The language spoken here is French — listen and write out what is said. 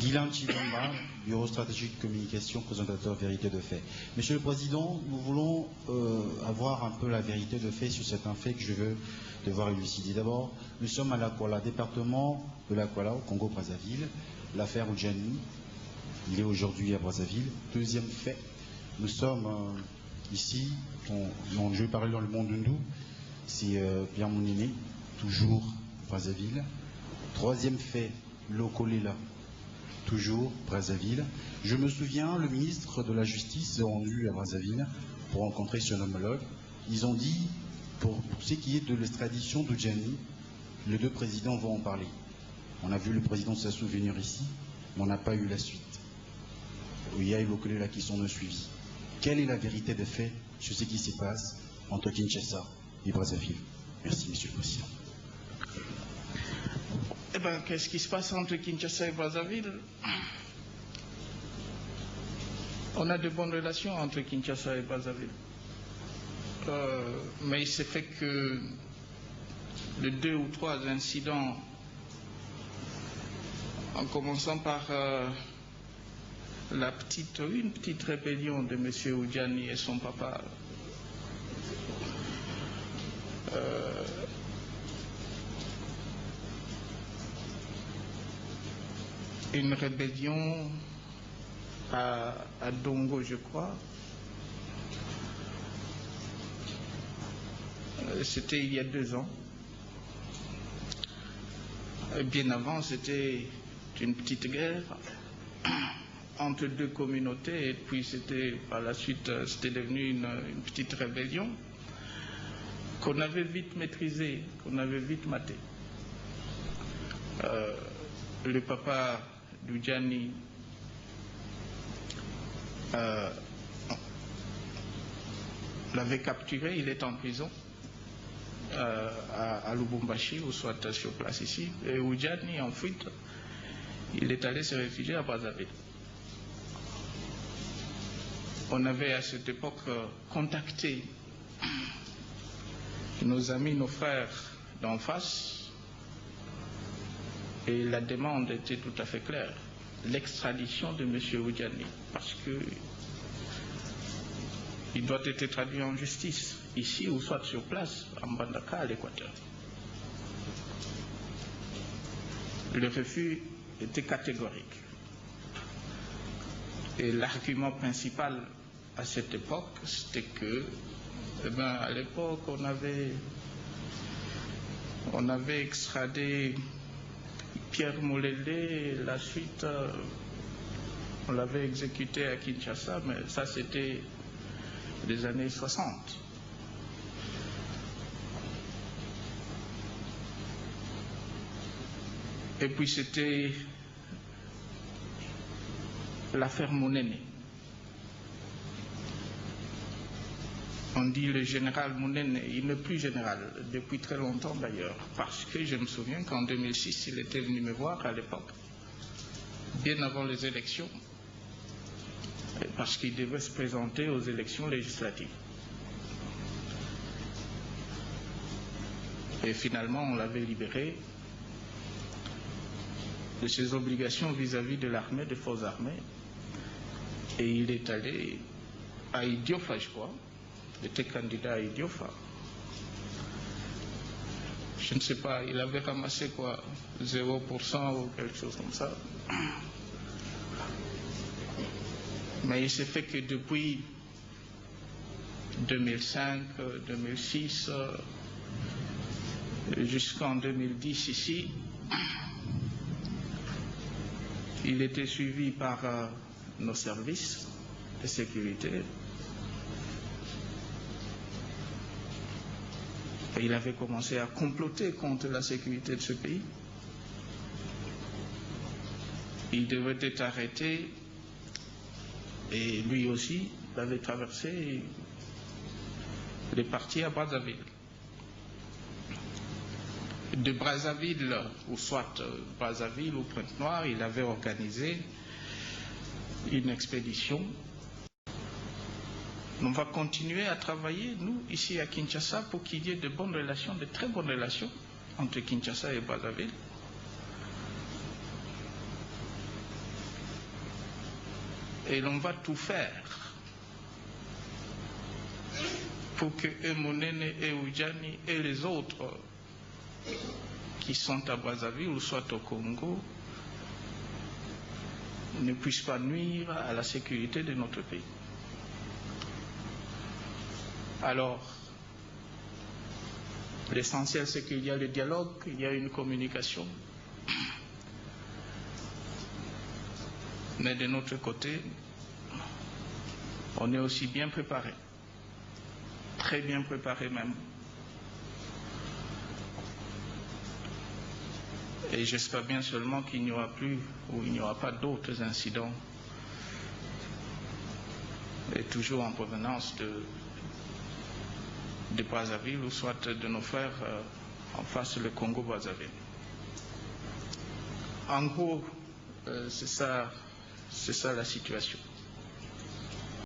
Guilain Chibamba, Bureau stratégique de communication, présentateur vérité de fait. Monsieur le Président, nous voulons avoir un peu la vérité de fait sur certains faits que je veux devoir élucider. D'abord, nous sommes à l'Akwala, département de l'Akwala, au Congo-Brazzaville. L'affaire Oudjani, il est aujourd'hui à Brazzaville. Deuxième fait, nous sommes ici, je vais parler dans le monde hindou, c'est Pierre Mounene, toujours Brazzaville. Troisième fait, Lokolela, toujours Brazzaville. Je me souviens, le ministre de la Justice s'est rendu à Brazzaville pour rencontrer son homologue. Ils ont dit, pour ce qui est de l'extradition d'Oudjani, les deux présidents vont en parler. On a vu le président Sassou venir ici, mais on n'a pas eu la suite. Il y a eu Lokolela qui sont suivis. Quelle est la vérité des faits sur ce qui se passe entre Kinshasa et Brazzaville? Merci, Monsieur le Président. Eh bien, qu'est-ce qui se passe entre Kinshasa et Brazzaville? On a de bonnes relations entre Kinshasa et Brazzaville. Mais il s'est fait que de 2 ou 3 incidents, en commençant par une petite rébellion de M. Oudjani et son papa, une rébellion à Dongo, je crois. C'était il y a 2 ans. Bien avant, c'était une petite guerre entre 2 communautés, et puis par la suite, c'était devenu une petite rébellion qu'on avait vite maîtrisée, qu'on avait vite matée. Le papa d'Oudjani l'avait capturé, il est en prison à Lubumbashi, ou soit sur place ici, et Oudjani en fuite, il est allé se réfugier à Brazzaville. On avait à cette époque contacté nos amis, nos frères d'en face, et la demande était tout à fait claire, l'extradition de M. Oudjani, parce que il doit être traduit en justice, ici ou soit sur place, en Mbandaka, à l'Équateur. Le refus était catégorique. Et l'argument principal à cette époque, c'était que, à l'époque, on avait extradé Pierre Moulélé, la suite, on l'avait exécuté à Kinshasa, mais ça c'était des années 60. Et puis c'était l'affaire Mounene. On dit le général Mounene, il n'est plus général, depuis très longtemps d'ailleurs, parce que je me souviens qu'en 2006, il était venu me voir à l'époque, bien avant les élections, parce qu'il devait se présenter aux élections législatives. Et finalement, on l'avait libéré de ses obligations vis-à-vis de l'armée, des forces armées, et il est allé à Idiofa, je crois. Il était candidat à Idiofa. Je ne sais pas, il avait ramassé quoi, 0% ou quelque chose comme ça. Mais il s'est fait que depuis 2005, 2006, jusqu'en 2010 ici, il était suivi par nos services de sécurité. Et il avait commencé à comploter contre la sécurité de ce pays. Il devait être arrêté et lui aussi avait traversé les parties à Brazzaville. De Brazzaville, ou soit Brazzaville ou Pointe-Noire, il avait organisé une expédition. On va continuer à travailler, nous, ici à Kinshasa, pour qu'il y ait de bonnes relations, de très bonnes relations entre Kinshasa et Brazzaville. Et l'on va tout faire pour que Emonene et Oudjani et les autres qui sont à Brazzaville ou soit au Congo ne puissent pas nuire à la sécurité de notre pays. Alors, l'essentiel, c'est qu'il y a le dialogue, il y a une communication. Mais de notre côté, on est aussi bien préparé, très bien préparé même. Et j'espère bien seulement qu'il n'y aura plus ou il n'y aura pas d'autres incidents, et toujours en provenance de Brazzaville ou soit de nos frères en face le Congo-Brazzaville. En gros, c'est ça la situation.